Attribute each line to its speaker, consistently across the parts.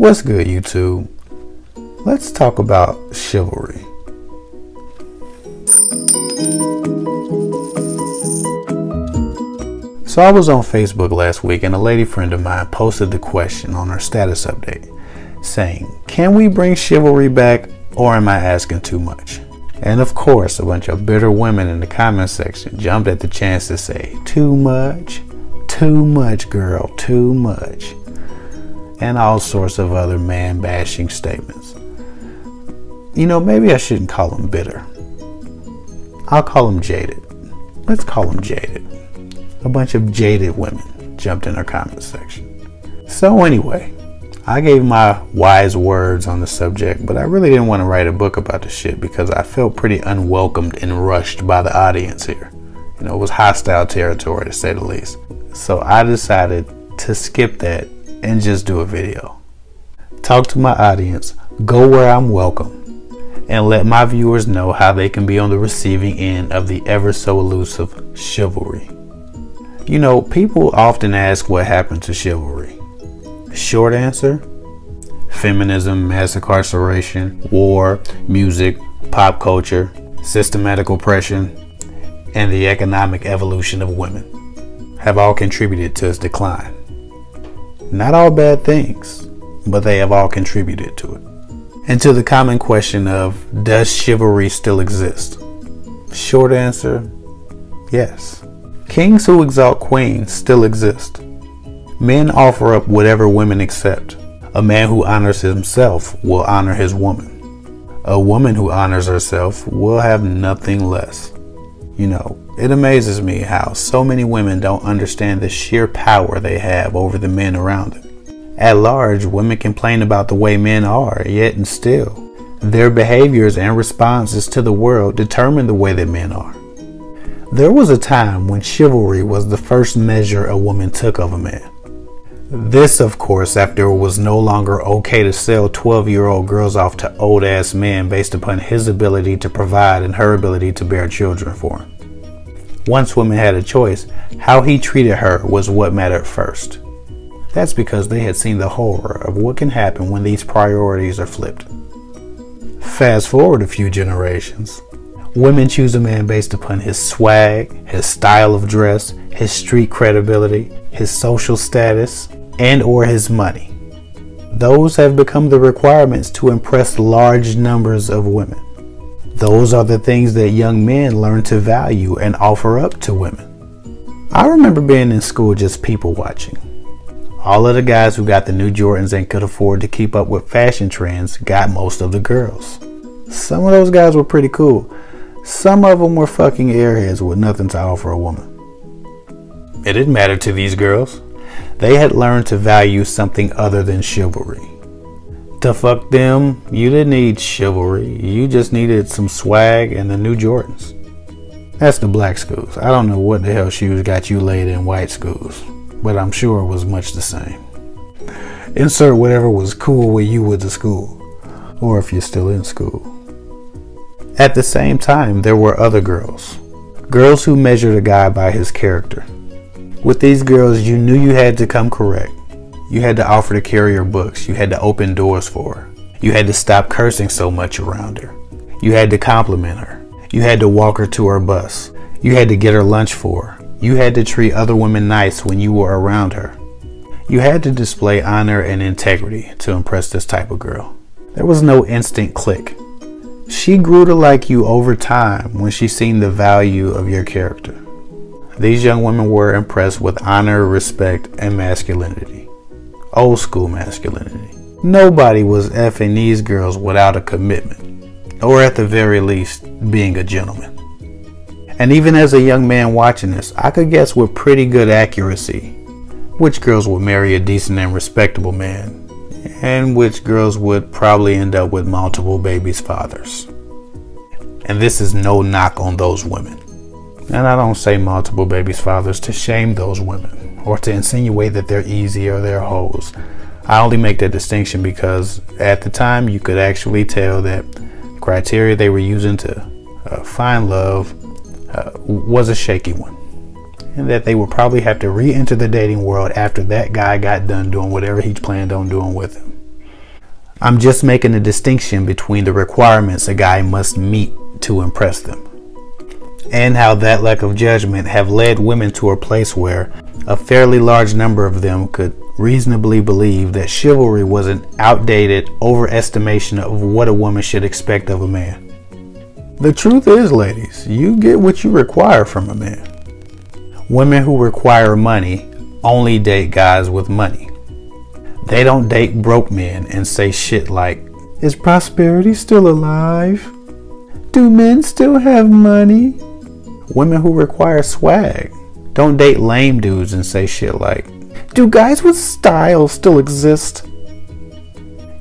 Speaker 1: What's good, YouTube? Let's talk about chivalry. So I was on Facebook last week and a lady friend of mine posted the question on her status update saying, can we bring chivalry back or am I asking too much? And of course, a bunch of bitter women in the comment section jumped at the chance to say, too much girl, too much. And all sorts of other man bashing statements. You know, maybe I shouldn't call them bitter. I'll call them jaded. Let's call them jaded. A bunch of jaded women jumped in our comment section. So anyway, I gave my wise words on the subject, but I really didn't want to write a book about the shit because I felt pretty unwelcomed and rushed by the audience here. You know, it was hostile territory to say the least. So I decided to skip that and just do a video. Talk to my audience, go where I'm welcome, and let my viewers know how they can be on the receiving end of the ever so elusive chivalry. You know, people often ask what happened to chivalry. Short answer: feminism, mass incarceration, war, music, pop culture, systematic oppression, and the economic evolution of women have all contributed to its decline. Not all bad things, but they have all contributed to it. And to the common question of, does chivalry still exist? Short answer: yes. Kings who exalt queens still exist. Men offer up whatever women accept. A man who honors himself will honor his woman. A woman who honors herself will have nothing less. You know, it amazes me how so many women don't understand the sheer power they have over the men around them. At large, women complain about the way men are, yet and still, their behaviors and responses to the world determine the way that men are. There was a time when chivalry was the first measure a woman took of a man. This, of course, after it was no longer okay to sell 12-year-old girls off to old-ass men based upon his ability to provide and her ability to bear children for him. Once women had a choice, how he treated her was what mattered first. That's because they had seen the horror of what can happen when these priorities are flipped. Fast forward a few generations. Women choose a man based upon his swag, his style of dress, his street credibility, his social status, and or his money. Those have become the requirements to impress large numbers of women. Those are the things that young men learn to value and offer up to women. I remember being in school just people watching. All of the guys who got the new Jordans and could afford to keep up with fashion trends got most of the girls. Some of those guys were pretty cool. Some of them were fucking airheads with nothing to offer a woman. It didn't matter to these girls. They had learned to value something other than chivalry. To fuck them, you didn't need chivalry. You just needed some swag and the new Jordans. That's the black schools. I don't know what the hell shoes got you laid in white schools, but I'm sure it was much the same. Insert whatever was cool when you went to school, or if you're still in school. At the same time, there were other girls. Girls who measured a guy by his character. With these girls, you knew you had to come correct. You had to offer to carry her books. You had to open doors for her. You had to stop cursing so much around her. You had to compliment her. You had to walk her to her bus. You had to get her lunch for her. You had to treat other women nice when you were around her. You had to display honor and integrity to impress this type of girl. There was no instant click. She grew to like you over time when she seen the value of your character. These young women were impressed with honor, respect, and masculinity. Old school masculinity. Nobody was effing these girls without a commitment, or at the very least, being a gentleman. And even as a young man watching this, I could guess with pretty good accuracy which girls would marry a decent and respectable man, and which girls would probably end up with multiple babies' fathers. And this is no knock on those women. And I don't say multiple babies' fathers to shame those women or to insinuate that they're easy or they're hoes. I only make that distinction because at the time you could actually tell that the criteria they were using to find love was a shaky one. And that they would probably have to re-enter the dating world after that guy got done doing whatever he planned on doing with him. I'm just making a distinction between the requirements a guy must meet to impress them, and how that lack of judgment have led women to a place where a fairly large number of them could reasonably believe that chivalry was an outdated overestimation of what a woman should expect of a man. The truth is, ladies, you get what you require from a man. Women who require money only date guys with money. They don't date broke men and say shit like, "Is prosperity still alive? Do men still have money?" Women who require swag don't date lame dudes and say shit like, "Do guys with style still exist?"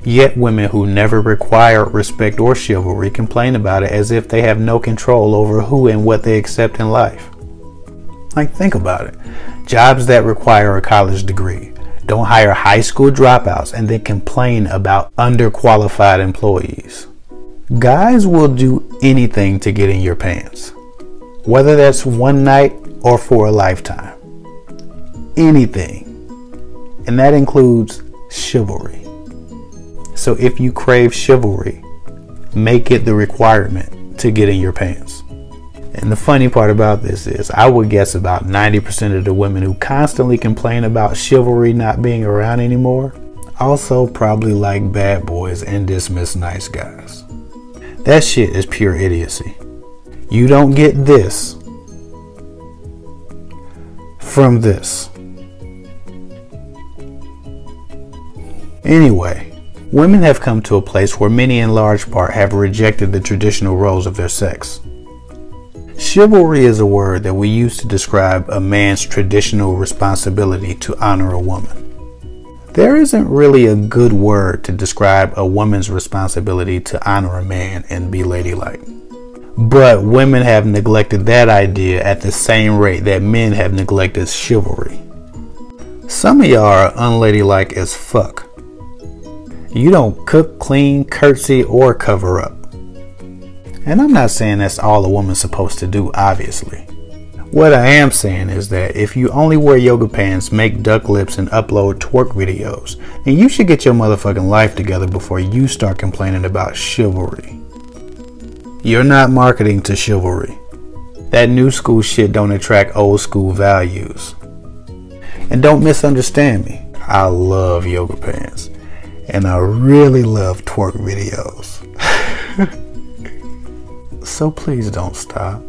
Speaker 1: Yet women who never require respect or chivalry complain about it as if they have no control over who and what they accept in life. Like, think about it. Jobs that require a college degree don't hire high school dropouts and then complain about underqualified employees. Guys will do anything to get in your pants, whether that's one night or for a lifetime. Anything. And that includes chivalry. So if you crave chivalry, make it the requirement to get in your pants. And the funny part about this is, I would guess about 90% of the women who constantly complain about chivalry not being around anymore also probably like bad boys and dismiss nice guys. That shit is pure idiocy. You don't get this from this. Anyway, women have come to a place where many in large part have rejected the traditional roles of their sex. Chivalry is a word that we use to describe a man's traditional responsibility to honor a woman. There isn't really a good word to describe a woman's responsibility to honor a man and be ladylike. But women have neglected that idea at the same rate that men have neglected chivalry. Some of y'all are unladylike as fuck. You don't cook, clean, curtsy, or cover up. And I'm not saying that's all a woman's supposed to do, obviously. What I am saying is that if you only wear yoga pants, make duck lips, and upload twerk videos, then you should get your motherfucking life together before you start complaining about chivalry. You're not marketing to chivalry. That new school shit don't attract old school values. And don't misunderstand me. I love yoga pants. And I really love twerk videos. So please don't stop.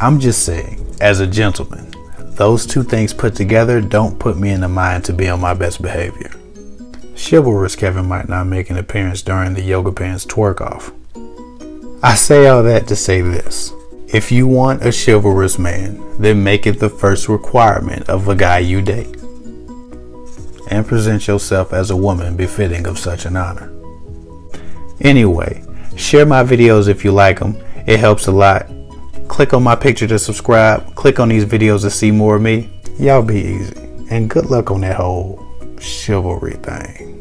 Speaker 1: I'm just saying, as a gentleman, those two things put together don't put me in the mind to be on my best behavior. Chivalrous Kevin might not make an appearance during the yoga pants twerk off. I say all that to say this. If you want a chivalrous man, then make it the first requirement of a guy you date. And present yourself as a woman befitting of such an honor. Anyway, share my videos if you like them. It helps a lot. Click on my picture to subscribe. Click on these videos to see more of me. Y'all be easy. And good luck on that whole chivalry thing.